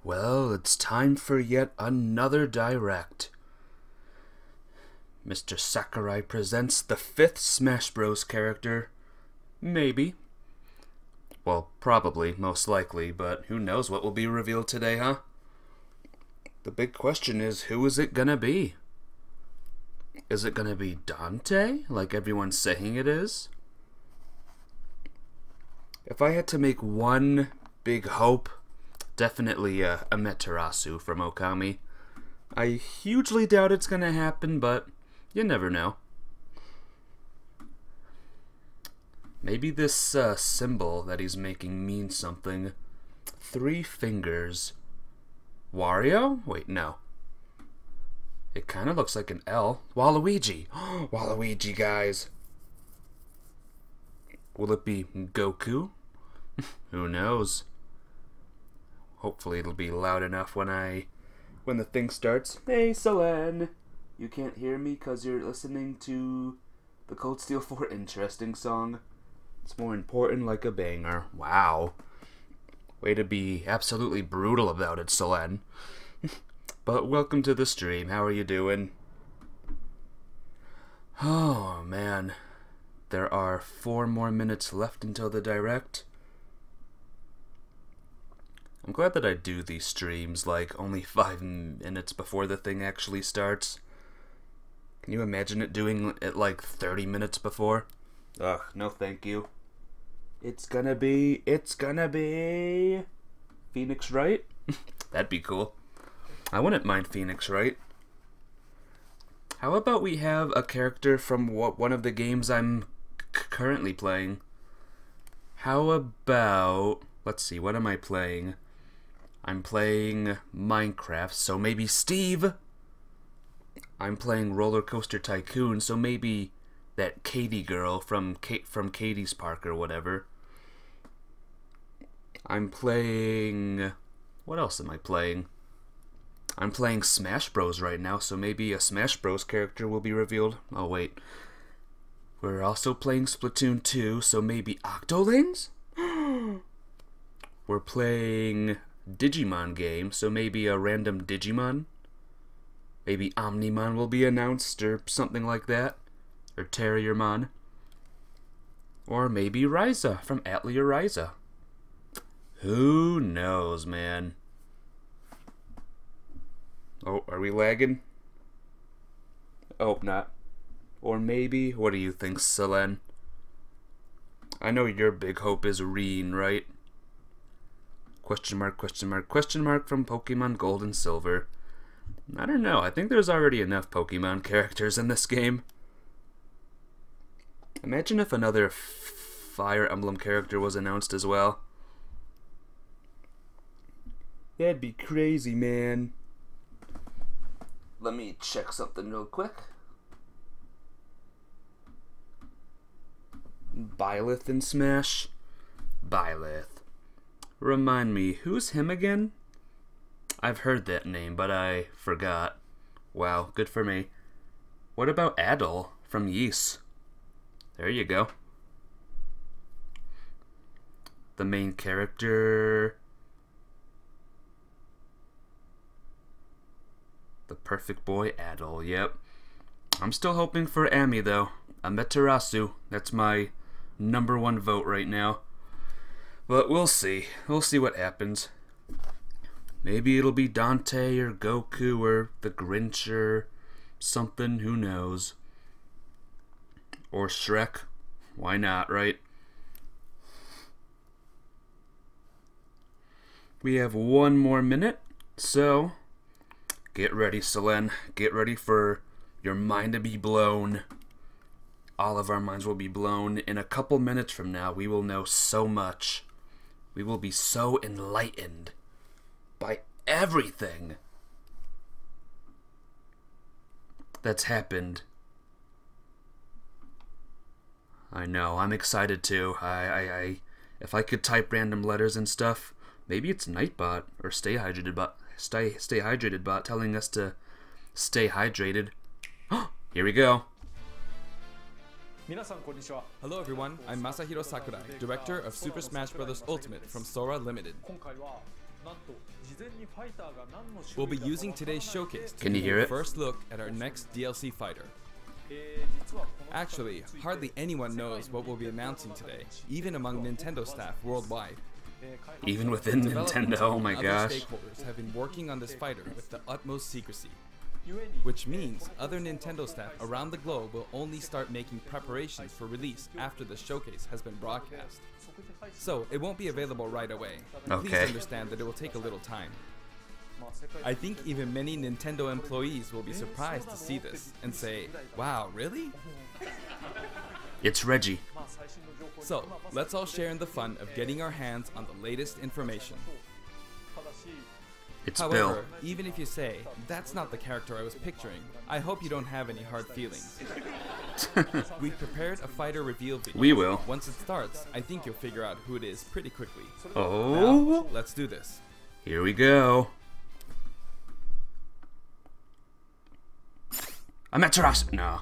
Well, it's time for yet another direct. Mr. Sakurai presents the 5th Smash Bros. Character. Maybe. Well, probably, most likely, but who knows what will be revealed today, huh? The big question is, who is it gonna be? Is it gonna be Dante, like everyone's saying it is? If I had to make one big hope, definitely Amaterasu from Okami. I hugely doubt it's gonna happen, but you never know. Maybe this symbol that he's making means something. 3 fingers. Wario? Wait, no. It kind of looks like an L. Waluigi! Waluigi, guys! Will it be Goku? Who knows? Hopefully it'll be loud enough when the thing starts. Hey, Selene! You can't hear me because you're listening to the Cold Steel 4 interesting song. It's more important like a banger. Wow. Way to be absolutely brutal about it, Selene. But welcome to the stream. How are you doing? Oh, man. There are 4 more minutes left until the direct. I'm glad that I do these streams like only 5 minutes before the thing actually starts. Can you imagine it doing it like 30 minutes before? Ugh, no thank you. It's gonna be Phoenix Wright? That'd be cool. I wouldn't mind Phoenix Wright. How about we have a character from one of the games I'm currently playing? How about, let's see, what am I playing? I'm playing Minecraft, so maybe Steve. I'm playing Roller Coaster Tycoon, so maybe that Katie girl from Katie's Park or whatever. I'm playing... what else am I playing? I'm playing Smash Bros. Right now, so maybe a Smash Bros. Character will be revealed. Oh, wait. We're also playing Splatoon 2, so maybe Octolings? We're playing Digimon game, so maybe a random Digimon? Maybe Omnimon will be announced, or something like that. Or Terriermon. Or maybe Ryza from Atelier Ryza. Who knows, man? Oh, are we lagging? I hope not. Or maybe, what do you think, Selene? I know your big hope is Reen, right? Question mark, question mark, question mark from Pokemon Gold and Silver. I don't know, I think there's already enough Pokemon characters in this game. Imagine if another Fire Emblem character was announced as well. That'd be crazy, man. Let me check something real quick. Byleth in Smash? Byleth. Remind me, who's him again? I've heard that name, but I forgot. Wow, good for me. What about Adol from Ys? There you go. The main character... the perfect boy, Adol, yep. I'm still hoping for Ami, though. Amaterasu, that's my #1 vote right now. But we'll see. We'll see what happens. Maybe it'll be Dante or Goku or the Grinch or something, who knows. Or Shrek. Why not, right? We have 1 more minute, so get ready, Selene. Get ready for your mind to be blown. All of our minds will be blown. In a couple minutes from now, we will know so much. We will be so enlightened by everything that's happened. I know, I'm excited too. If I could type random letters and stuff, maybe it's Nightbot or Stay Hydrated Bot telling us to stay hydrated. Here we go. Hello everyone, I'm Masahiro Sakurai, director of Super Smash Bros. Ultimate from Sora Limited. We'll be using today's showcase to Can you give hear a it? first look at our next DLC fighter. Actually, hardly anyone knows what we'll be announcing today, even among Nintendo staff worldwide. Even within Development Nintendo, oh team my and other gosh. stakeholders have been working on this fighter with the utmost secrecy, which means other Nintendo staff around the globe will only start making preparations for release after the showcase has been broadcast. So, it won't be available right away. Please Okay. understand that it will take a little time. I think even many Nintendo employees will be surprised to see this and say, wow, really? It's Reggie. So, let's all share in the fun of getting our hands on the latest information. It's However, even if you say, that's not the character I was picturing, I hope you don't have any hard feelings. We've prepared a fighter reveal video. We will. Once it starts, I think you'll figure out who it is pretty quickly. Oh, Now, let's do this. here we go. Amaterasu. No.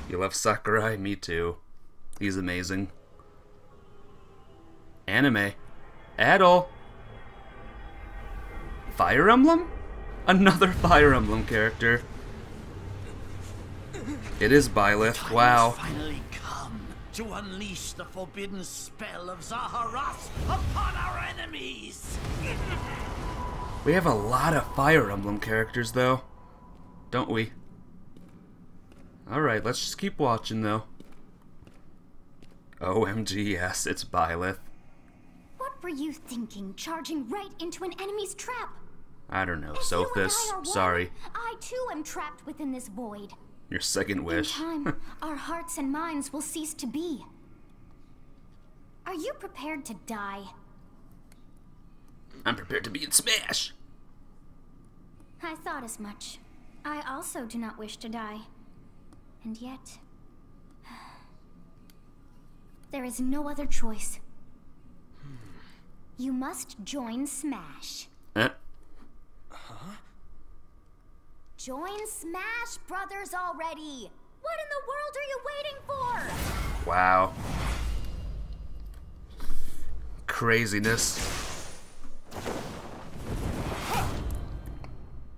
You love Sakurai? Me too. He's amazing. Anime. Adol. Fire Emblem? Another Fire Emblem character. It is Byleth. Wow. Finally come to unleash the forbidden spell of Zaharas upon our enemies. We have a lot of Fire Emblem characters, though. Don't we? Alright, let's just keep watching, though. OMG, yes, it's Byleth. What were you thinking, charging right into an enemy's trap? I don't know, As you and Sophis. I are one, Sorry. I too am trapped within this void. Your second In wish. time, our hearts and minds will cease to be. Are you prepared to die? I'm prepared to be in Smash! I thought as much. I also do not wish to die. And yet... there is no other choice. You must join Smash. Join Smash Brothers already! What in the world are you waiting for? Wow. Craziness.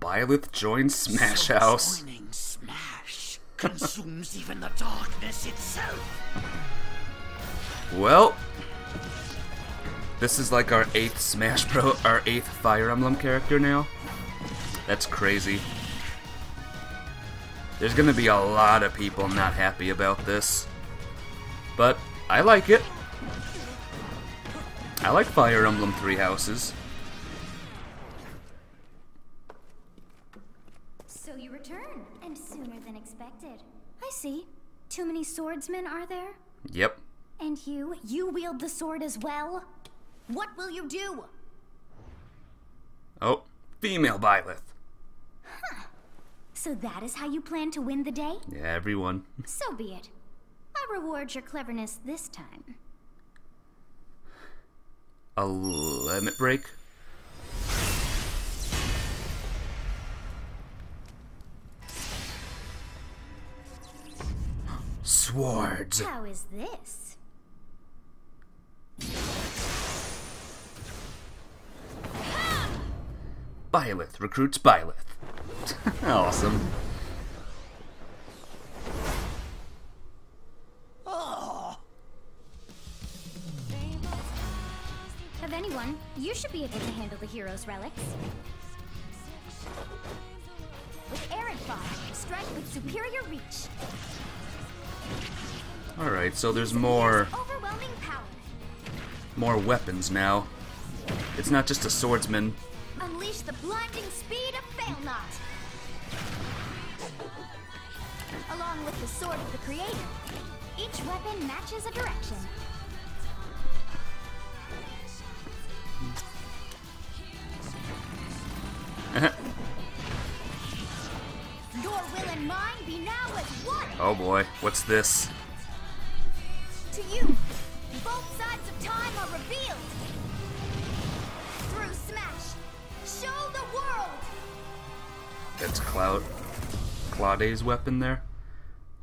Byleth joins Smash House. Joining Smash consumes even the darkness itself. Well, this is like our 8th Smash Bros. Our 8th Fire Emblem character now. That's crazy. There's gonna be a lot of people not happy about this. But I like it. I like Fire Emblem Three Houses. So you return, and sooner than expected. I see. Too many swordsmen, are there? Yep. And you wield the sword as well? What will you do? Oh, female Byleth. So that is how you plan to win the day? Yeah, everyone. So be it. I reward your cleverness this time. A limit break? Swords. How is this? Byleth recruits Byleth. Awesome. Of anyone, you should be able to handle the hero's relics. With Arid Fire, strike with superior reach. Alright, so there's more Overwhelming power. weapons now. It's not just a swordsman. Unleash the blinding speed of Failnaught. Along with the sword of the creator, each weapon matches a direction. Your will and mine be now as one. Oh boy, what's this? To you, both sides of time are revealed. Through Smash, show the world. That's Claude's weapon there.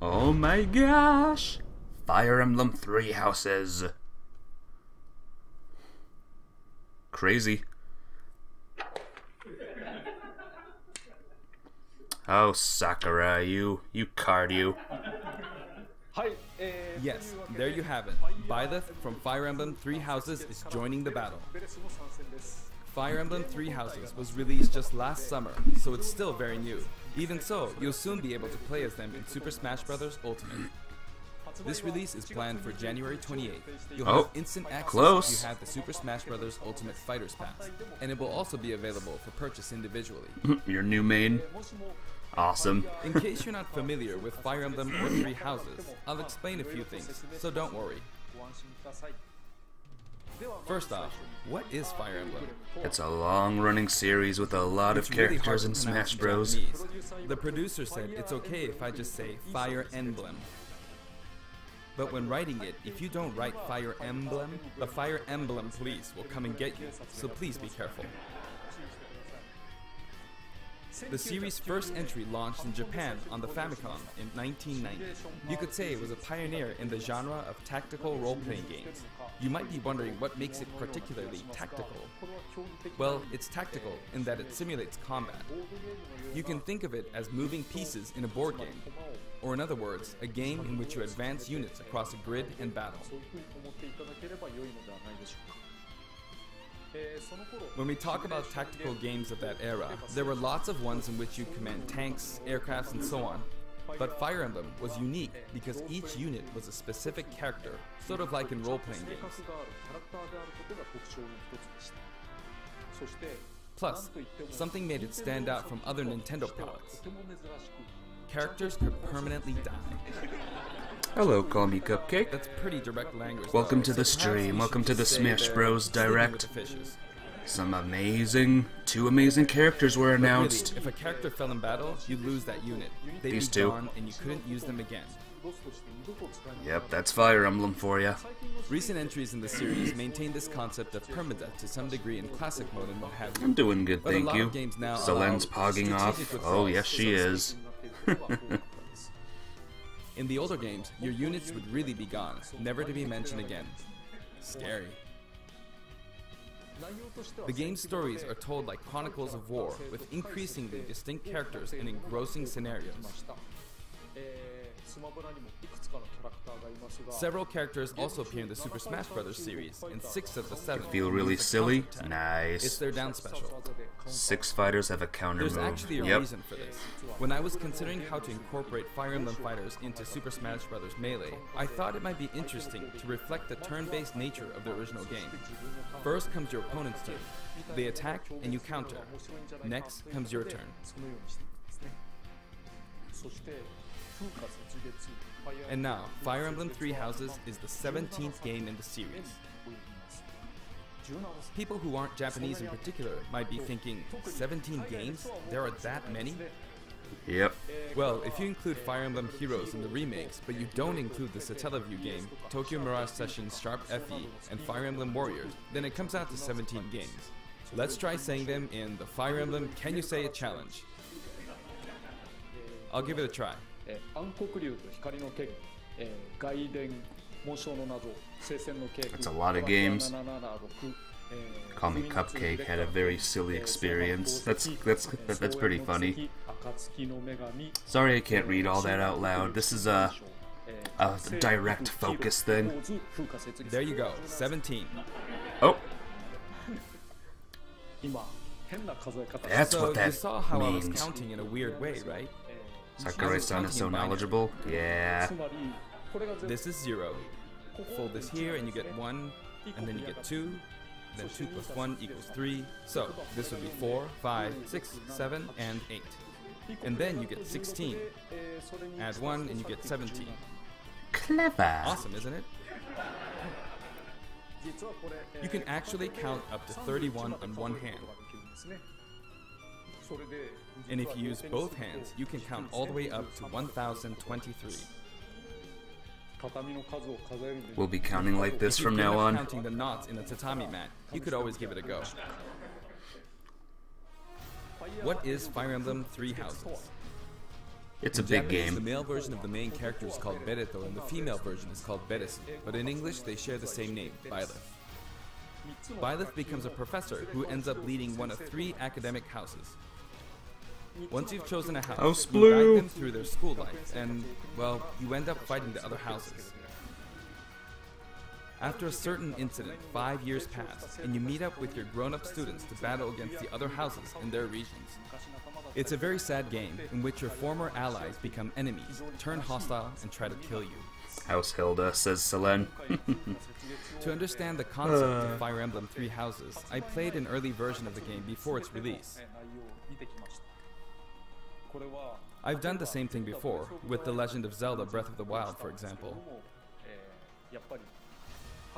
Oh my gosh! Fire Emblem Three Houses. Crazy. Oh, Sakurai, you card you. Yes, there you have it. Byleth from Fire Emblem Three Houses is joining the battle. Fire Emblem Three Houses was released just last summer, so it's still very new. Even so, you'll soon be able to play as them in Super Smash Bros. Ultimate. This release is planned for January 28th. You'll have instant access close. if you have the Super Smash Bros. Ultimate Fighters Pass, and it will also be available for purchase individually. Your new main? Awesome. In case you're not familiar with Fire Emblem or Three Houses, I'll explain a few things, so don't worry. First off, what is Fire Emblem? It's a long-running series with a lot of characters in Smash Bros. The producer said it's okay if I just say Fire Emblem. But when writing it, if you don't write Fire Emblem, the Fire Emblem police will come and get you, so please be careful. The series' first entry launched in Japan on the Famicom in 1990. You could say it was a pioneer in the genre of tactical role-playing games. You might be wondering what makes it particularly tactical. Well, it's tactical in that it simulates combat. You can think of it as moving pieces in a board game, or in other words, a game in which you advance units across a grid and battle. When we talk about tactical games of that era, there were lots of ones in which you command tanks, aircrafts, and so on. But Fire Emblem was unique because each unit was a specific character, sort of like in role-playing games. Plus, something made it stand out from other Nintendo products. Characters could permanently die. Hello, call me Cupcake. That's pretty direct language. Welcome to the stream. Welcome to the Smash Bros. Direct. Some two amazing characters were announced. Really, if a character fell in battle, you'd lose that unit. They'd be gone, and you couldn't use them again. Yep, that's Fire Emblem for ya. Recent entries in the series maintain this concept of permadeath to some degree in classic mode and what have you. I'm doing good, but thank you. Selen's pogging off. Oh, yes, she is. In the older games, your units would really be gone, never to be mentioned again. Scary. The game's stories are told like chronicles of war, with increasingly distinct characters and engrossing scenarios. Several characters also appear in the Super Smash Bros. Series, and 6 of the 7 feel really silly? Nice. It's their down special. 6 fighters have a counter move. There's actually a reason for this. When I was considering how to incorporate Fire Emblem fighters into Super Smash Bros. Melee, I thought it might be interesting to reflect the turn-based nature of the original game. First comes your opponent's turn. They attack and you counter. Next comes your turn. And now, Fire Emblem Three Houses is the 17th game in the series. People who aren't Japanese in particular might be thinking, 17 games? There are that many? Yep. Well, if you include Fire Emblem Heroes in the remakes, but you don't include the Satellaview game, Tokyo Mirage Sessions Sharp FE, and Fire Emblem Warriors, then it comes out to 17 games. Let's try saying them in the Fire Emblem Can You Say It challenge. I'll give it a try. That's a lot of games. Call Me Cupcake had a very silly experience. That's pretty funny. Sorry I can't read all that out loud. This is a direct focus thing. There you go, 17. Oh. That's so what that you saw how means. I was counting in a weird way, right? Sakurai-san is so knowledgeable. Yeah. This is 0. Fold this here and you get 1, and then you get 2. Then 2 plus 1 equals 3. So this would be 4, 5, 6, 7, and 8. And then you get 16. Add 1 and you get 17. Clever. Awesome, isn't it? You can actually count up to 31 on one hand. And if you use both hands, you can count all the way up to 1023. We'll be counting like this from now on. Counting the knots in a tatami mat, you could always give it a go. What is Fire Emblem Three Houses? It's a big game. The male version of the main character is called Bereto, and the female version is called Beresu. But in English, they share the same name, Byleth. Byleth becomes a professor who ends up leading one of 3 academic houses. Once you've chosen a house, House you blue. guide them through their school life, and, well, you end up fighting the other houses. After a certain incident, 5 years pass, and you meet up with your grown-up students to battle against the other houses in their regions. It's a very sad game in which your former allies become enemies, turn hostile, and try to kill you. House Hilda, says Selene. To understand the concept of Fire Emblem Three Houses, I played an early version of the game before its release. I've done the same thing before, with The Legend of Zelda Breath of the Wild, for example.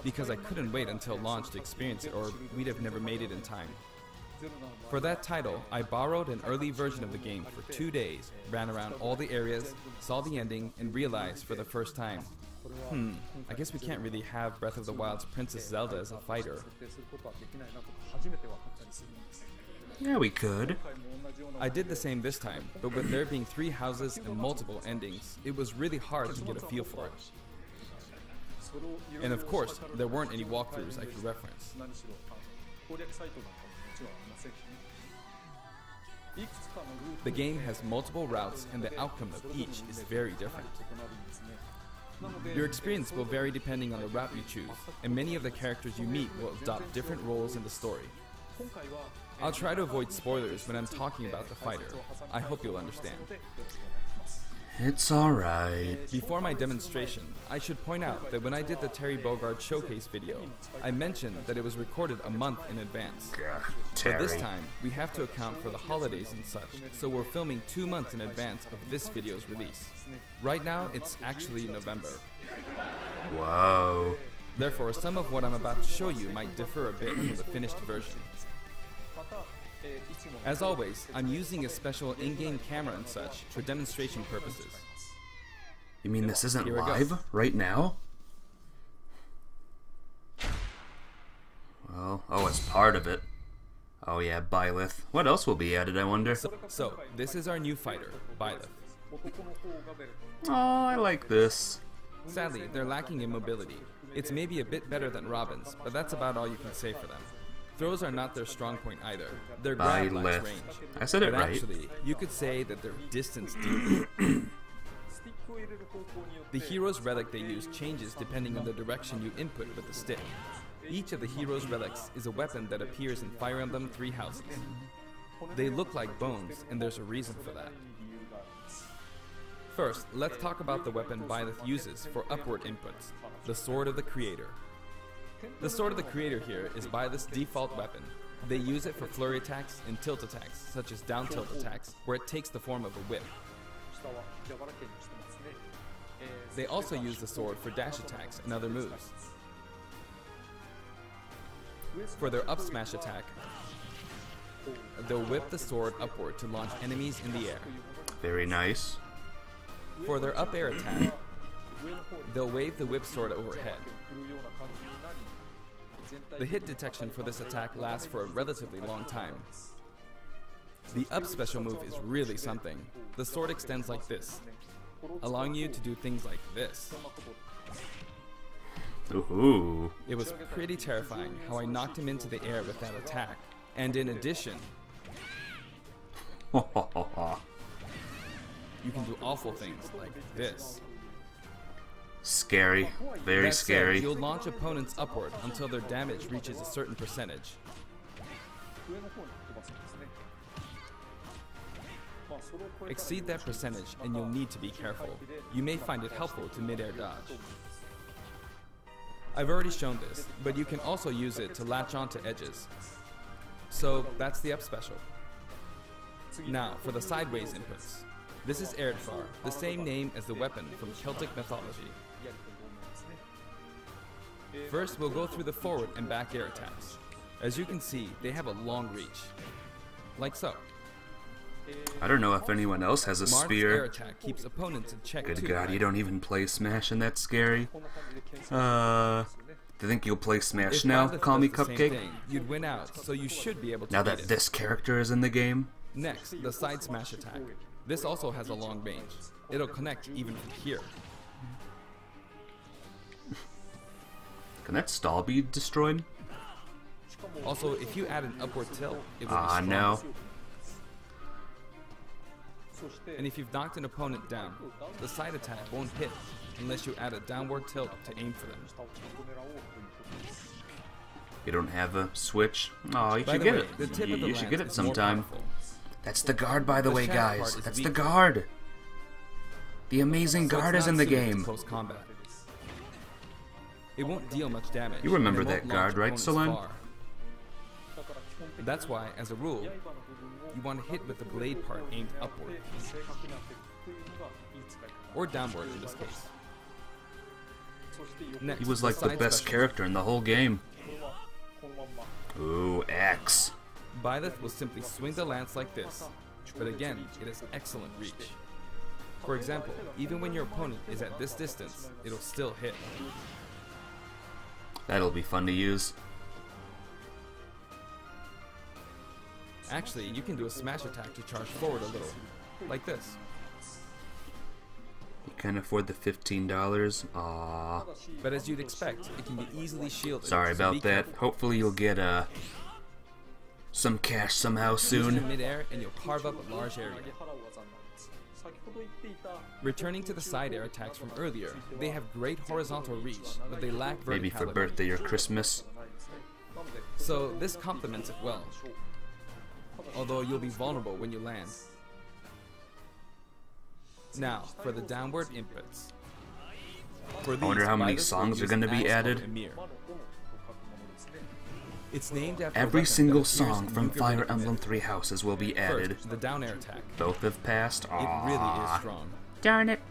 Because I couldn't wait until launch to experience it, or we'd have never made it in time. For that title, I borrowed an early version of the game for 2 days, ran around all the areas, saw the ending, and realized for the first time, I guess we can't really have Breath of the Wild's Princess Zelda as a fighter. Yeah, we could. I did the same this time, but with there being 3 houses and multiple endings, it was really hard to get a feel for it. And of course, there weren't any walkthroughs I could reference. The game has multiple routes, and the outcome of each is very different. Your experience will vary depending on the route you choose, and many of the characters you meet will adopt different roles in the story. I'll try to avoid spoilers when I'm talking about the fighter. I hope you'll understand. It's alright. Before my demonstration, I should point out that when I did the Terry Bogard showcase video, I mentioned that it was recorded a month in advance. But this time, we have to account for the holidays and such, so we're filming 2 months in advance of this video's release. Right now, it's actually November. Whoa. Therefore, some of what I'm about to show you might differ a bit from the finished version. As always, I'm using a special in-game camera and such for demonstration purposes. You mean this isn't Here we go. live right now? Well, oh, it's part of it. Oh yeah, Byleth. What else will be added, I wonder? So this is our new fighter, Byleth. Oh, I like this. Sadly, they're lacking in mobility. It's maybe a bit better than Robin's, but that's about all you can say for them. Throws are not their strong point either. Their grab lacks Byleth. range. I said it But right. actually, you could say that they're distance deep. The hero's relic they use changes depending on the direction you input with the stick. Each of the hero's relics is a weapon that appears in Fire Emblem Three Houses. They look like bones, and there's a reason for that. First, let's talk about the weapon Byleth uses for upward inputs, the Sword of the Creator. The Sword of the Creator here is Byleth's default weapon. They use it for flurry attacks and tilt attacks, such as down tilt attacks, where it takes the form of a whip. They also use the sword for dash attacks and other moves. For their up smash attack, they'll whip the sword upward to launch enemies in the air. Very nice. For their up air attack, they'll wave the whip sword overhead. The hit detection for this attack lasts for a relatively long time. The up special move is really something. The sword extends like this, allowing you to do things like this. Ooh. It was pretty terrifying how I knocked him into the air with that attack. And in addition, you can do awful things like this. Scary. Very That said, scary. you'll launch opponents upward until their damage reaches a certain percentage. Exceed that percentage and you'll need to be careful. You may find it helpful to mid-air dodge. I've already shown this, but you can also use it to latch onto edges. So that's the up special. Now for the sideways inputs. This is Erdfar, the same name as the weapon from Celtic mythology. First, we'll go through the forward and back air attacks. As you can see, they have a long reach. Like so. I don't know if anyone else has a Marth's air spear. attack keeps opponents in check Good too. God, you don't even play Smash and that's scary. Do you think you'll play Smash If now? Byleth Call me does the same Cupcake? thing, you'd win out, so you should be able to Now beat that it. this character is in the game? Next, the side smash attack. This also has a long range. It'll connect even from here. Can that stall be destroyed? Also, if you add an upward tilt, it will be Ah, strong. no. And if you've knocked an opponent down, the side attack won't hit unless you add a downward tilt to aim for them. You don't have a switch? Oh, you should get it. You should get it sometime. That's the guard, by the way, guys. That's the guard. The amazing guard is in the game. Close combat. It won't deal much damage. You remember that guard, right, Solan? That's why, as a rule, you want to hit with the blade part aimed upward. Or downward in this case. Next, he was like the best character in the whole game. Ooh, X. Byleth will simply swing the lance like this, but again, it has excellent reach. For example, even when your opponent is at this distance, it'll still hit. That'll be fun to use. Actually, you can do a smash attack to charge forward a little, like this. You can't afford the $15. Aww. But as you'd expect, it can be easily shielded. Sorry about that. Hopefully you'll get some cash somehow soon. In midair, and you'll carve up a large area. Returning to the side air attacks from earlier, they have great horizontal reach, but they lack verticality. Maybe for birthday or Christmas. So this complements it well. Although you'll be vulnerable when you land. Now, for the downward inputs. For these, I wonder how many songs are going to be added. It's named after every single song from Fire Emblem Three Houses will be added. First, the down air attack. Both have passed. Aww. It really is strong. Darn it.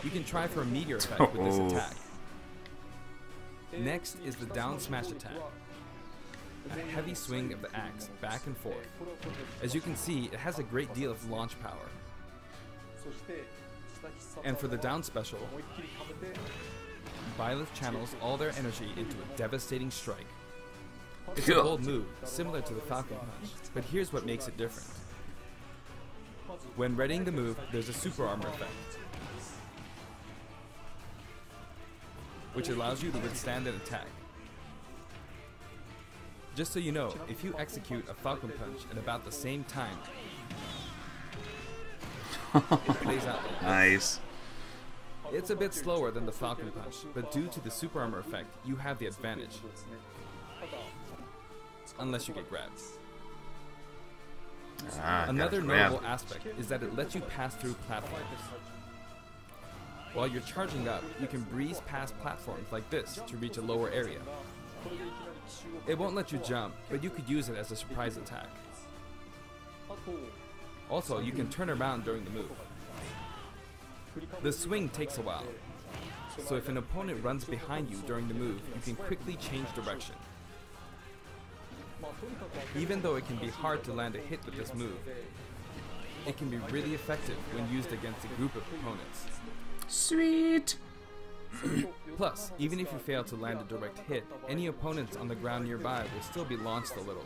You can try for a meteor effect with this attack. Next is the down smash attack. A heavy swing of the axe back and forth. As you can see, it has a great deal of launch power. And for the down special, Byleth channels all their energy into a devastating strike. It's a bold move, similar to the Falcon Punch, but here's what makes it different. When readying the move, there's a super armor effect, which allows you to withstand an attack. Just so you know, if you execute a Falcon Punch at about the same time, it plays out like this. Nice. It's a bit slower than the Falcon Punch, but due to the super armor effect, you have the advantage. Unless you get grabbed. Another notable aspect is that it lets you pass through platforms. While you're charging up, you can breeze past platforms like this to reach a lower area. It won't let you jump, but you could use it as a surprise attack. Also, you can turn around during the move. The swing takes a while, so if an opponent runs behind you during the move, you can quickly change direction. Even though it can be hard to land a hit with this move, it can be really effective when used against a group of opponents. Sweet! Plus, even if you fail to land a direct hit, any opponents on the ground nearby will still be launched a little.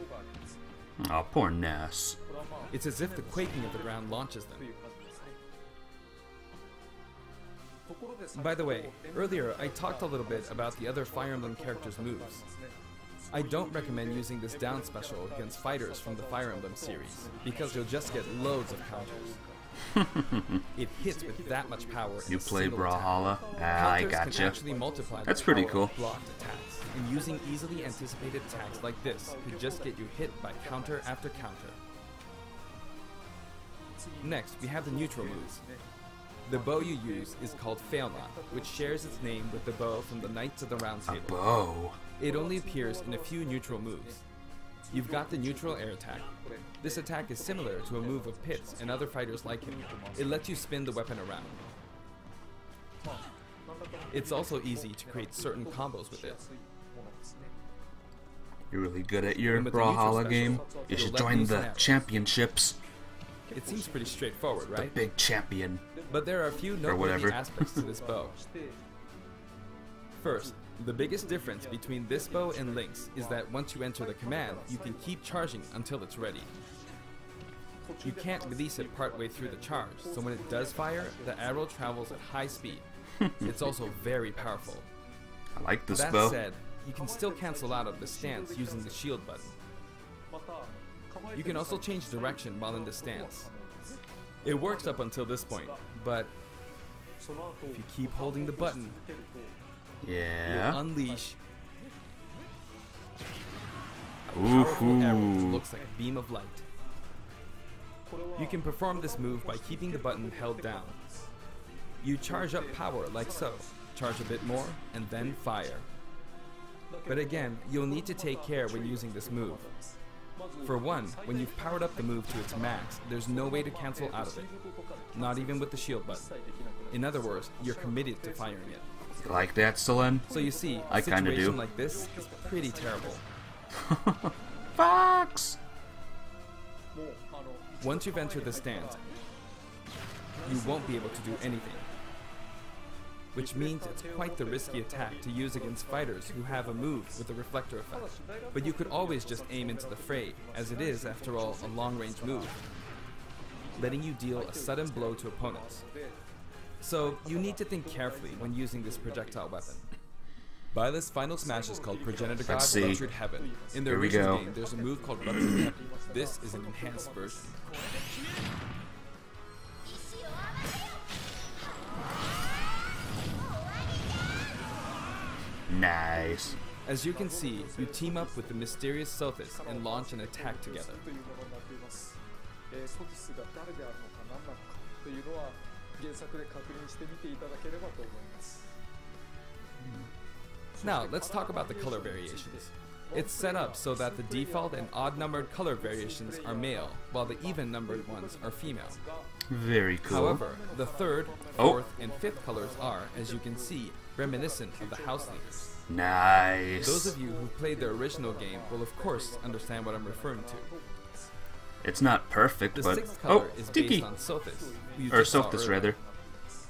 Oh, poor Ness. It's as if the quaking of the ground launches them. By the way, earlier I talked a little bit about the other Fire Emblem characters' moves. I don't recommend using this down special against fighters from the Fire Emblem series, because you'll just get loads of counters. It hits with that much power. You play Brawlhalla? Ah, I gotcha. That's pretty cool. Blocked attacks, and using easily anticipated attacks like this could just get you hit by counter after counter. Next, we have the neutral moves. The bow you use is called Failnaught, which shares its name with the bow from the Knights of the Round Table. A bow? It only appears in a few neutral moves. You've got the neutral air attack. This attack is similar to a move of Pit's and other fighters like him. It lets you spin the weapon around. It's also easy to create certain combos with it. You're really good at your Brawlhalla game. You should join the championships. It seems pretty straightforward, right? The big champion. But there are a few noteworthy aspects to this bow. First, the biggest difference between this bow and Link's is that once you enter the command, you can keep charging until it's ready. You can't release it partway through the charge, so when it does fire, the arrow travels at high speed. It's also very powerful. I like this bow. That said, you can still cancel out of the stance using the shield button. You can also change direction while in the stance. It works up until this point, but if you keep holding the button, Yeah. you'll unleash a powerful arrow which Ooh. looks like a beam of light. You can perform this move by keeping the button held down. You charge up power like so, charge a bit more, and then fire. But again, you'll need to take care when using this move. For one, when you've powered up the move to its max, there's no way to cancel out of it. Not even with the shield button. In other words, you're committed to firing it. You like that, Selen? So you see, a I kinda situation do. like this is pretty terrible. Fox! Once you've entered the stance, you won't be able to do anything. Which means it's quite the risky attack to use against fighters who have a move with a reflector effect. But you could always just aim into the fray, as it is, after all, a long-range move, letting you deal a sudden blow to opponents. So you need to think carefully when using this projectile weapon. Byleth's final smash is called Progenitor God Let's see. Ruptured Heaven. In the Here we original go. game, there's a move called Ruptured Heaven. This is an enhanced version. Nice. As you can see, you team up with the mysterious Sothis and launch an attack together. Now, let's talk about the color variations. It's set up so that the default and odd-numbered color variations are male, while the even-numbered ones are female. Very cool. However, the third, Oh. fourth, and fifth colors are, as you can see, reminiscent of the house leaders. Nice. Those of you who played the original game will of course understand what I'm referring to. It's not perfect, The but sixth color oh, is Tiki, based on Sothis, who you or just saw Sothis earlier. rather.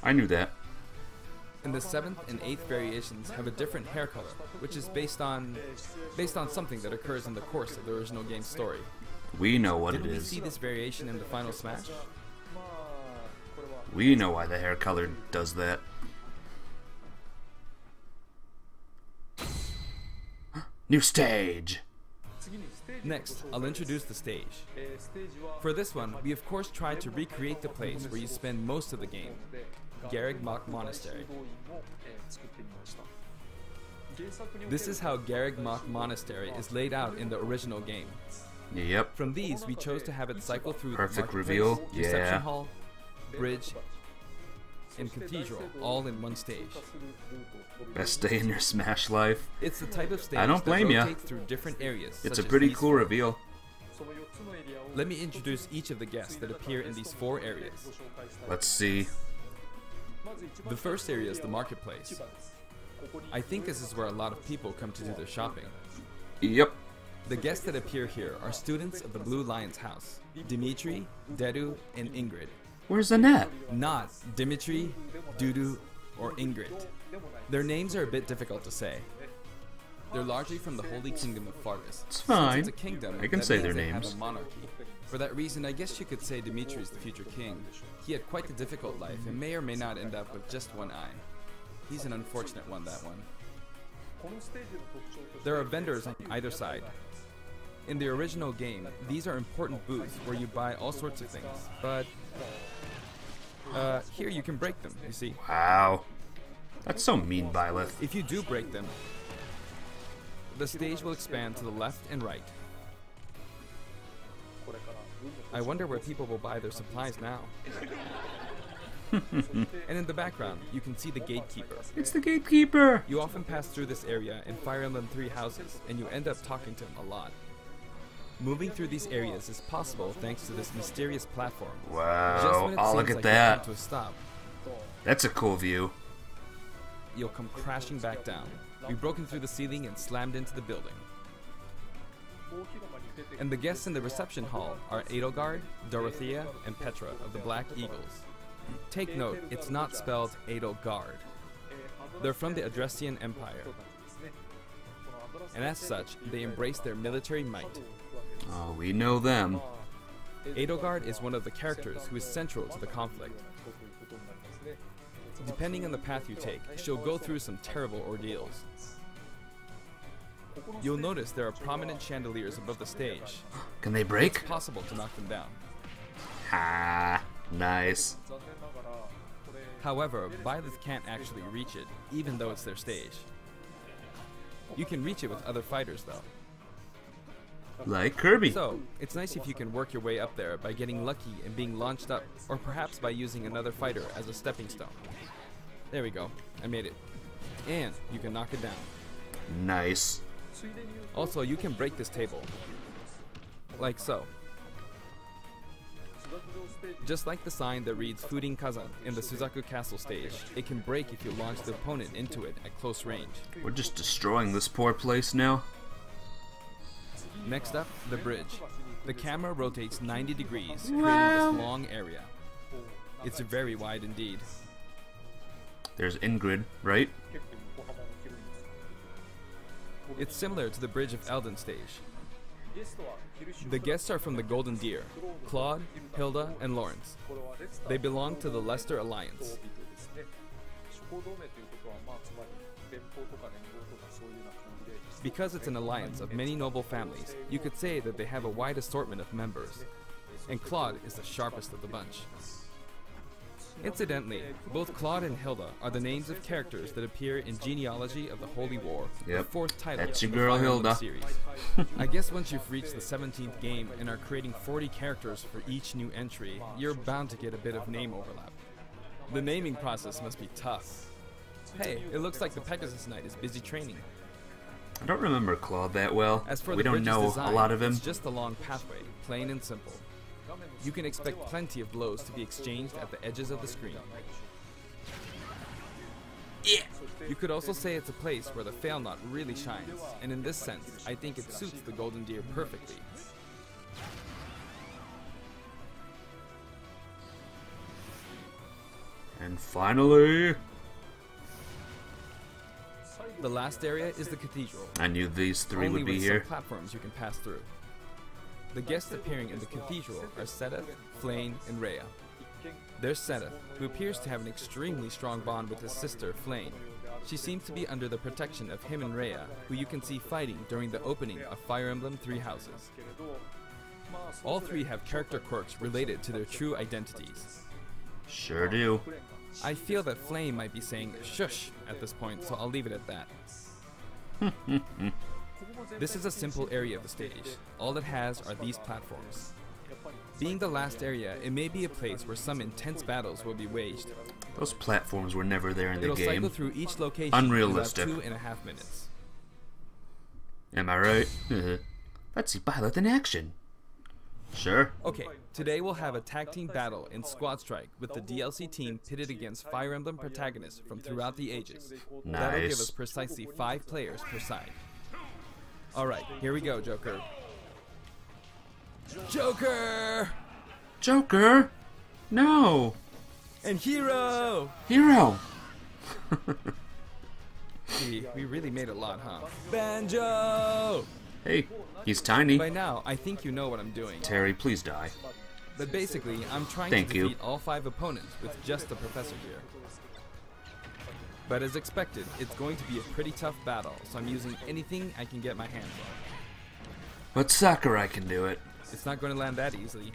I knew that. And the seventh and eighth variations have a different hair color, which is based on something that occurs in the course of the original game's story. We know what Didn't it we is. see this variation in the final smash? We know why the hair color does that. New stage. Next, I'll introduce the stage. For this one, we of course tried to recreate the place where you spend most of the game, Garreg Mach Monastery. This is how Garreg Mach Monastery is laid out in the original game. Yep. From these, we chose to have it cycle through Perfect the reveal, marketplace, reception yeah. hall, bridge, and cathedral, all in one stage. Best day in your Smash life. It's the type of stage I don't blame that ya. rotates through different areas. It's such a as pretty these cool four. reveal. Let me introduce each of the guests that appear in these four areas. Let's see. The first area is the marketplace. I think this is where a lot of people come to do their shopping. Yep. The guests that appear here are students of the Blue Lion's house, Dimitri, Dedu, and Ingrid. Where's Annette? Not Dimitri, Dudu, or Ingrid. Their names are a bit difficult to say. They're largely from the Holy Kingdom of Fargus. It's Since fine. it's a kingdom, I can that say means their they names. have a monarchy. For that reason, I guess you could say Dimitri is the future king. He had quite a difficult life and may or may not end up with just one eye. He's an unfortunate one, that one. There are vendors on either side. In the original game, these are important booths where you buy all sorts of things, but here you can break them, you see. Wow. That's so mean, Byleth. If you do break them, the stage will expand to the left and right. I wonder where people will buy their supplies now. And in the background, you can see the gatekeeper. It's the gatekeeper. You often pass through this area in Fire Emblem 3 houses, and you end up talking to him a lot. Moving through these areas is possible thanks to this mysterious platform. Just when Wow. it Oh, seems look like at you that. come to a stop, That's a cool view. you'll come crashing back down. You've broken through the ceiling and slammed into the building. And the guests in the reception hall are Edelgard, Dorothea, and Petra of the Black Eagles. Take note, it's not spelled Edelgard. They're from the Adressian Empire. And as such, they embrace their military might. Oh, we know them. Edelgard is one of the characters who is central to the conflict. Depending on the path you take, she'll go through some terrible ordeals. You'll notice there are prominent chandeliers above the stage. Can they break? It's possible to knock them down. Ha! Nice. However, Byleth can't actually reach it, even though it's their stage. You can reach it with other fighters, though. Like Kirby. So, it's nice if you can work your way up there by getting lucky and being launched up, or perhaps by using another fighter as a stepping stone. There we go. I made it. And you can knock it down. Nice. Also, you can break this table. Like so. Just like the sign that reads Furin Kazan in the Suzaku Castle stage, it can break if you launch the opponent into it at close range. We're just destroying this poor place now. Next up, the bridge. The camera rotates 90 degrees, creating this long area. It's very wide indeed. There's Ingrid, right? It's similar to the Bridge of Elden stage. The guests are from the Golden Deer, Claude, Hilda, and Lawrence. They belong to the Leicester Alliance. Because it's an alliance of many noble families, you could say that they have a wide assortment of members. And Claude is the sharpest of the bunch. Incidentally, both Claude and Hilda are the names of characters that appear in Genealogy of the Holy War, the fourth title That's in your the girl, Fire Emblem Hilda. series. I guess once you've reached the 17th game and are creating 40 characters for each new entry, you're bound to get a bit of name overlap. The naming process must be tough. Hey, it looks like the Pegasus Knight is busy training. I don't remember Claude that well. As for We the don't bridge's know design, a lot of him. it's just a long pathway, plain and simple. You can expect plenty of blows to be exchanged at the edges of the screen. Yeah. You could also say it's a place where the fail knot really shines, and in this sense, I think it suits the Golden Deer perfectly. And finally, The last area is the Cathedral. I knew these three Only would be with here. some platforms you can pass through. The guests appearing in the Cathedral are Sedith, Flayn, and Rhea. There's Sedith, who appears to have an extremely strong bond with his sister, Flayn. She seems to be under the protection of him and Rhea, who you can see fighting during the opening of Fire Emblem Three Houses. All three have character quirks related to their true identities. Sure do. I feel that Flayn might be saying shush at this point, so I'll leave it at that. This is a simple area of the stage. All it has are these platforms. Being the last area, it may be a place where some intense battles will be waged. Those platforms were never there in the It'll cycle game. through each location Unrealistic. in about 2.5 minutes. Am I right? Let's see Byleth in action. Sure. Okay, today we'll have a tag team battle in Squad Strike with the DLC team pitted against Fire Emblem protagonists from throughout the ages. That'll give us Nice. precisely 5 players per side. Alright, here we go, Joker. Joker! Joker! No! And Hero! Hero! Gee, we really made a lot, huh? Banjo! Hey, he's tiny. By now, I think you know what I'm doing. Terry, please die. But basically, I'm trying Thank to you. defeat all 5 opponents with just the Professor here. But as expected, it's going to be a pretty tough battle, so I'm using anything I can get my hands on. But Sakurai can do it. It's not going to land that easily.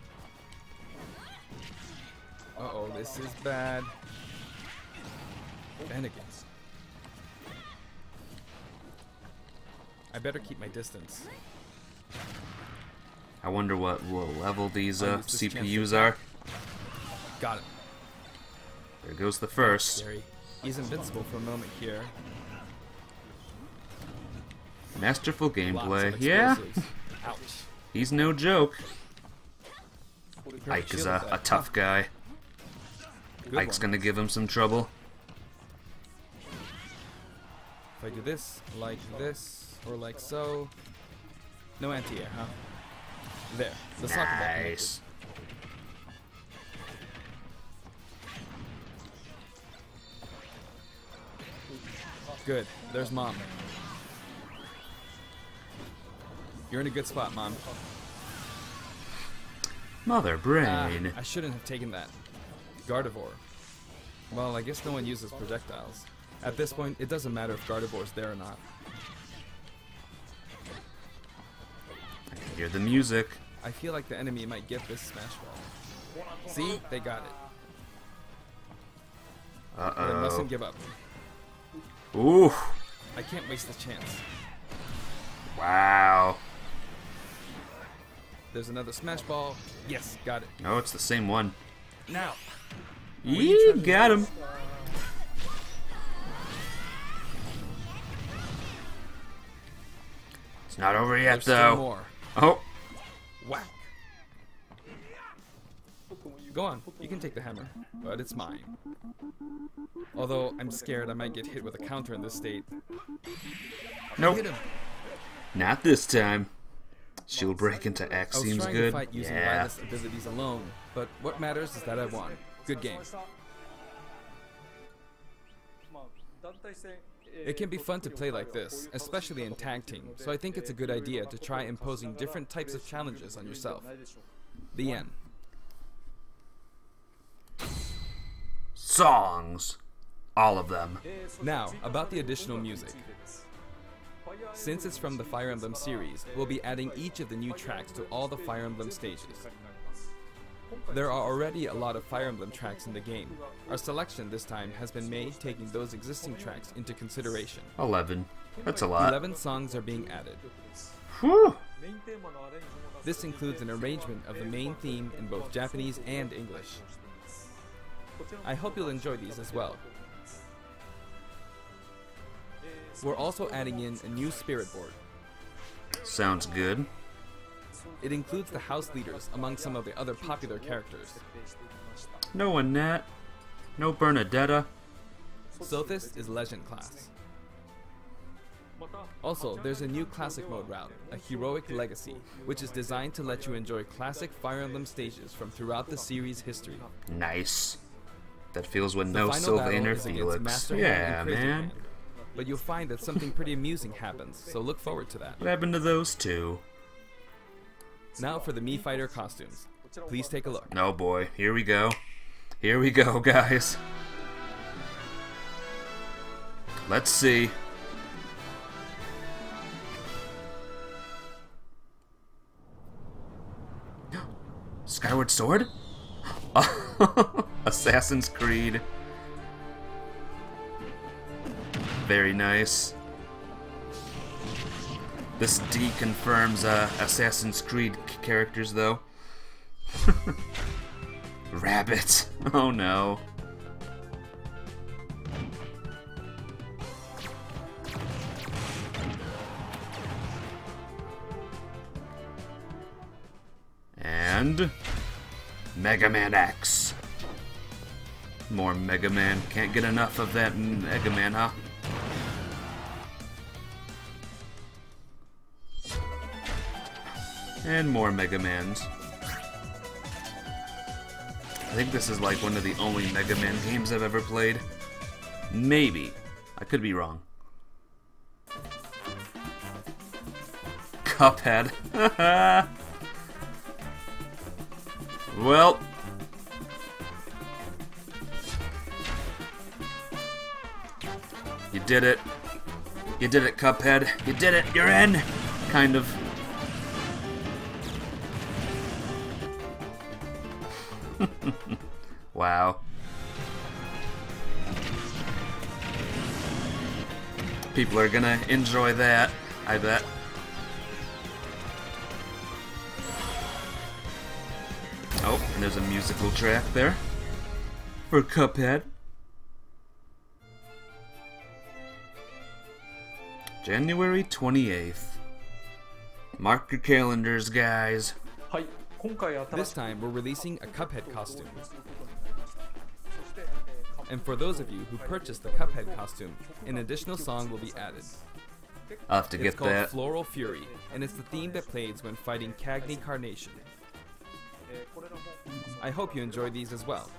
Uh-oh, this is bad. Bennigan's. I better keep my distance. I wonder what level these I'll use this chance CPUs to- are. Got it. There goes the first. Scary. He's invincible for a moment here. Masterful Lots gameplay. of Yeah, explosives. Ouch. he's no joke. Here, Ike is shield a that. tough guy. Good Ike's one. gonna give him some trouble. If I do this, or like so. No anti-air, huh? There. The soccer ball connected. Nice. Good. There's Mom. You're in a good spot, Mom. Mother brain. I shouldn't have taken that. Gardevoir. Well, I guess no one uses projectiles. At this point, it doesn't matter if Gardevoir's there or not. Hear the music. I feel like the enemy might get this smash ball. See? They got it. But I Uh-oh. mustn't give up. Ooh. I can't waste this chance. Wow. There's another smash ball. Yes, got it. No, it's the same one. Now. You got him. It's not over yet, There's still though. more. Oh. Whack. Go on, you can take the hammer, but it's mine. Although I'm scared I might get hit with a counter in this state. Nope. Hit him. Not this time. Shield break into X I was seems trying good. to fight using Yeah. wireless abilities alone, but what matters is that I won. Good game. It can be fun to play like this, especially in tag team, so I think it's a good idea to try imposing different types of challenges on yourself. The end. Songs. All of them. Now, about the additional music. Since it's from the Fire Emblem series, we'll be adding each of the new tracks to all the Fire Emblem stages. There are already a lot of Fire Emblem tracks in the game. Our selection this time has been made taking those existing tracks into consideration. 11. That's a lot. 11 songs are being added. Whew. This includes an arrangement of the main theme in both Japanese and English. I hope you'll enjoy these as well. We're also adding in a new spirit board. Sounds good. It includes the house leaders among some of the other popular characters. No Annette. No Bernadetta. Sothis is Legend class. Also, there's a new classic mode route, a Heroic Legacy, which is designed to let you enjoy classic Fire Emblem stages from throughout the series' history. Nice. That feels with The no final battle Sylvain or is against Felix. Master Hand Yeah, and Crazy man. Hand. But you'll find that something pretty amusing happens, so look forward to that. What happened to those two? Now for the Mii Fighter costumes. Please take a look. Oh boy, here we go. Here we go, guys. Let's see. Skyward Sword? Assassin's Creed. Very nice. This deconfirms Assassin's Creed characters, though. Rabbit. Oh no. And Mega Man X. More Mega Man. Can't get enough of that Mega Man, huh? And more Mega Mans. I think this is like one of the only Mega Man games I've ever played. Maybe. I could be wrong. Cuphead. Well. You did it. You did it, Cuphead. You did it. You're in. Kind of. Wow. People are gonna enjoy that, I bet. Oh, and there's a musical track there for Cuphead. January 28th. Mark your calendars, guys. This time, we're releasing a Cuphead costume. And for those of you who purchased the Cuphead costume, an additional song will be added. I'll have to It's get called that. Floral Fury, and it's the theme that plays when fighting Cagney Carnation. I hope you enjoy these as well.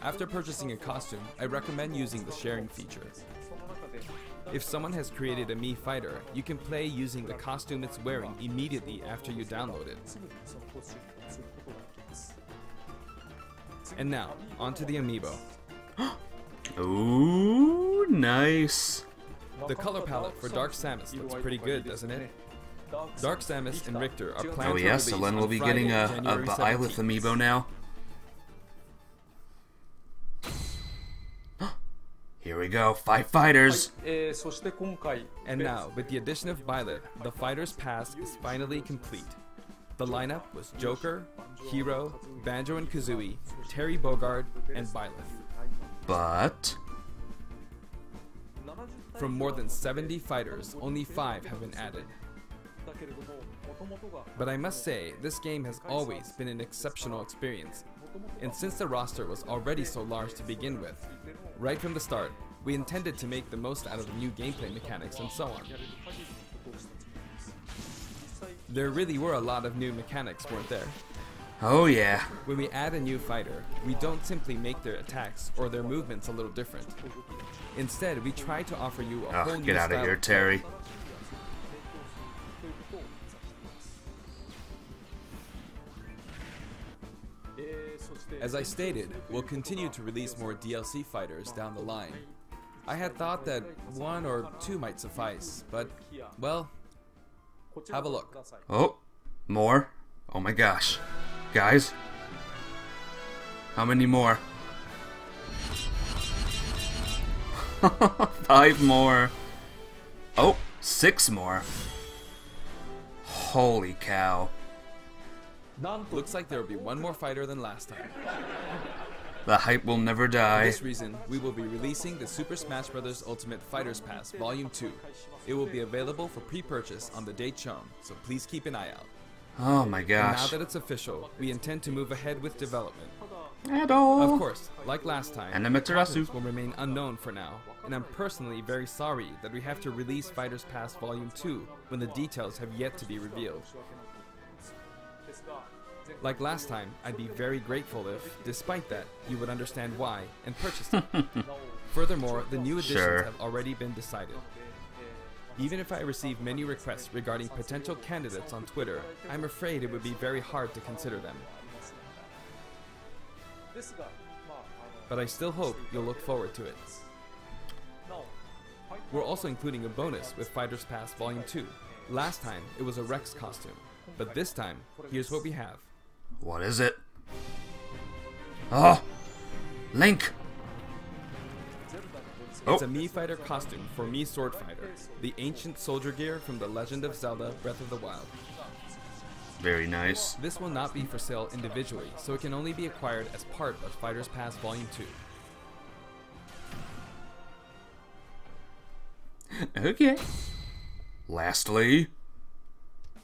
After purchasing a costume, I recommend using the sharing feature. If someone has created a Mii Fighter, you can play using the costume it's wearing immediately after you download it. And now, onto the amiibo. Ooh, nice. The color palette for Dark Samus looks pretty good, doesn't it? Dark Samus and Richter are planned Oh to yeah, release Selene will on be Friday, getting a January Byleth 17th. amiibo now. Here we go, 5 fighters. And now, with the addition of Byleth, the Fighters Pass is finally complete. The lineup was Joker, Hero, Banjo and Kazooie, Terry Bogard, and Byleth. But From more than 70 fighters, only 5 have been added. But I must say, this game has always been an exceptional experience. And since the roster was already so large to begin with, right from the start, we intended to make the most out of the new gameplay mechanics and so on. There really were a lot of new mechanics, weren't there? oh yeah. When we add a new fighter, we don't simply make their attacks or their movements a little different. Instead, we try to offer you a whole Oh, new get out of style here, of Terry. As I stated, we'll continue to release more DLC fighters down the line. I had thought that 1 or 2 might suffice, but, well, have a look. Oh, more. Oh my gosh. Guys. How many more? 5 more. Oh, 6 more. Holy cow. Looks like there will be 1 more fighter than last time. The hype will never For die. this reason, we will be releasing the Super Smash Bros. Ultimate Fighters Pass Volume 2. It will be available for pre-purchase on the date shown, so please keep an eye out. Oh my And now gosh. that it's official, we intend to move ahead with development. At all. Of course, like last time, Amaterasu. contents will remain unknown for now, and I'm personally very sorry that we have to release Fighters Pass Volume 2 when the details have yet to be revealed. Like last time, I'd be very grateful if, despite that, you would understand why and purchase it. Furthermore, the new editions Sure. have already been decided. Even if I receive many requests regarding potential candidates on Twitter, I'm afraid it would be very hard to consider them. But I still hope you'll look forward to it. We're also including a bonus with Fighters Pass Volume 2. Last time, it was a Rex costume, but this time, here's what we have. What is it? Oh! Link! It's Oh. a Mii Fighter costume for Mii Sword Fighter, the ancient soldier gear from The Legend of Zelda Breath of the Wild. Very nice. This will not be for sale individually, so it can only be acquired as part of Fighters Pass Volume 2. Okay. Lastly,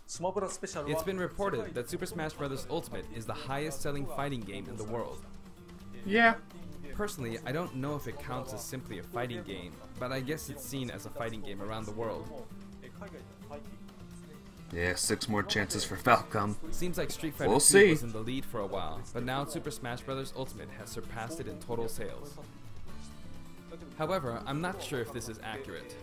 It's been reported that Super Smash Bros. Ultimate is the highest selling fighting game in the world. yeah. Personally, I don't know if it counts as simply a fighting game, but I guess it's seen as a fighting game around the world. Yeah, 6 more chances for Falcom. Seems like Street Fighter We'll 2 see. was in the lead for a while, but now Super Smash Bros. Ultimate has surpassed it in total sales. However, I'm not sure if this is accurate.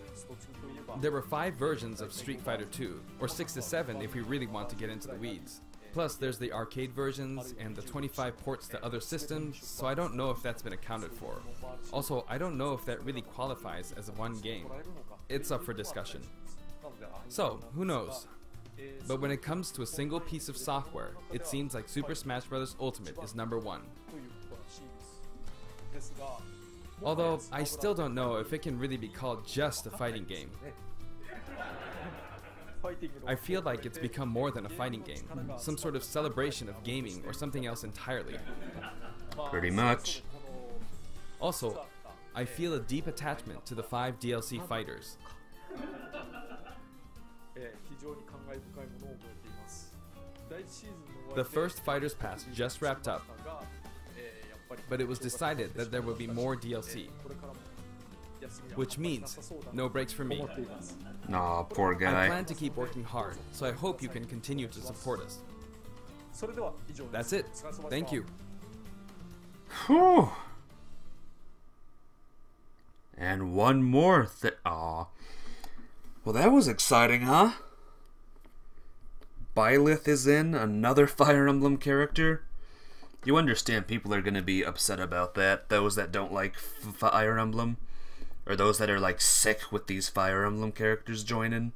There were 5 versions of Street Fighter 2, or 6 to 7 if we really want to get into the weeds. Plus, there's the arcade versions and the 25 ports to other systems, so I don't know if that's been accounted for. Also, I don't know if that really qualifies as one game. It's up for discussion. So, who knows? But when it comes to a single piece of software, it seems like Super Smash Bros. Ultimate is number 1. Although, I still don't know if it can really be called just a fighting game. I feel like it's become more than a fighting game, some sort of celebration of gaming or something else entirely. Pretty much. Also, I feel a deep attachment to the 5 DLC fighters. The first Fighters Pass just wrapped up, but it was decided that there would be more DLC, which means no breaks for me. Aw, poor I guy. plan to keep working hard, so I hope you can continue to support us. That's it. Thank you. Whew. And one more aw. Well, that was exciting, huh? Byleth is in, another Fire Emblem character. You understand people are going to be upset about that, those that don't like Fire Emblem. or those that are like sick with these Fire Emblem characters joining.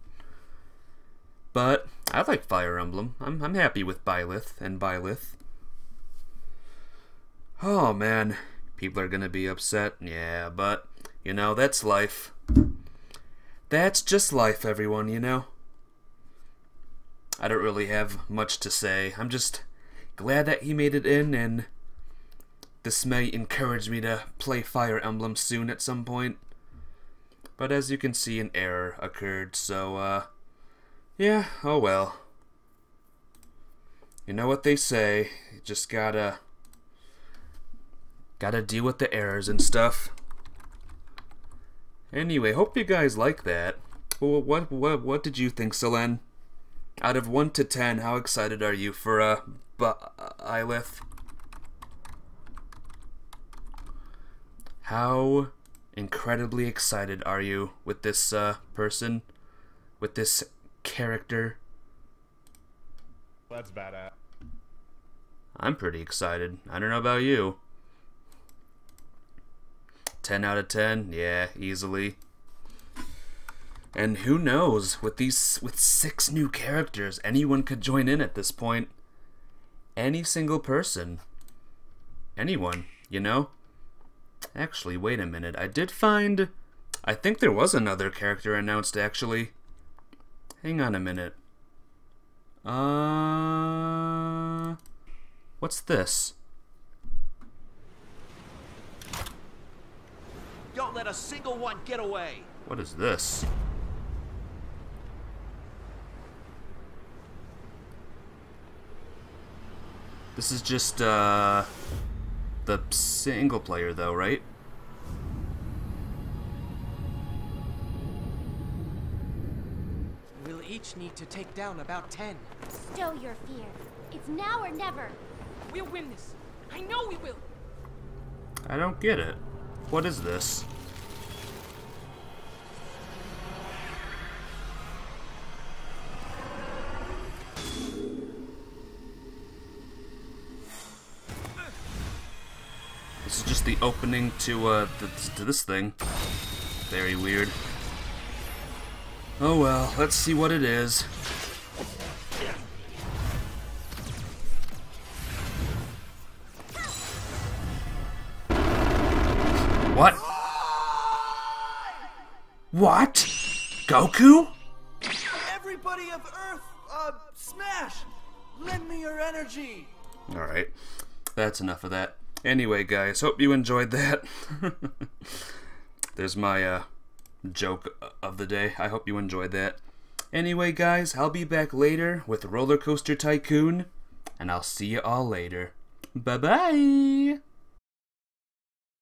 But I like Fire Emblem. I'm happy with Byleth and Byleth. Oh man, people are gonna be upset. Yeah, but you know, that's life. That's just life, everyone, you know. I don't really have much to say. I'm just glad that he made it in, and this may encourage me to play Fire Emblem soon at some point. But as you can see, an error occurred, so, yeah, oh well. You know what they say, you just gotta deal with the errors and stuff. Anyway, hope you guys like that. Well, what did you think, Selene? Out of 1 to 10, how excited are you for, Byleth? How incredibly excited are you with this, person? With this character? That's badass. I'm pretty excited. I don't know about you. 10 out of 10? Yeah, easily. And who knows, with 6 new characters, anyone could join in at this point. Any single person. Anyone, you know? Actually, wait a minute. I think there was another character announced, actually. Hang on a minute. What's this? Don't let a single one get away. What is this? This is just, the single player, though, right? We'll each need to take down about 10. Stow your fear. It's now or never. We'll win this. I know we will. I don't get it. What is this? This is just the opening to this thing. Very weird. Oh well, let's see what it is. What? What? Goku? Everybody of Earth, smash! Lend me your energy! Alright, that's enough of that. Anyway, guys, hope you enjoyed that. There's my, joke of the day. I hope you enjoyed that. Anyway, guys, I'll be back later with Roller Coaster Tycoon, and I'll see you all later. Bye-bye!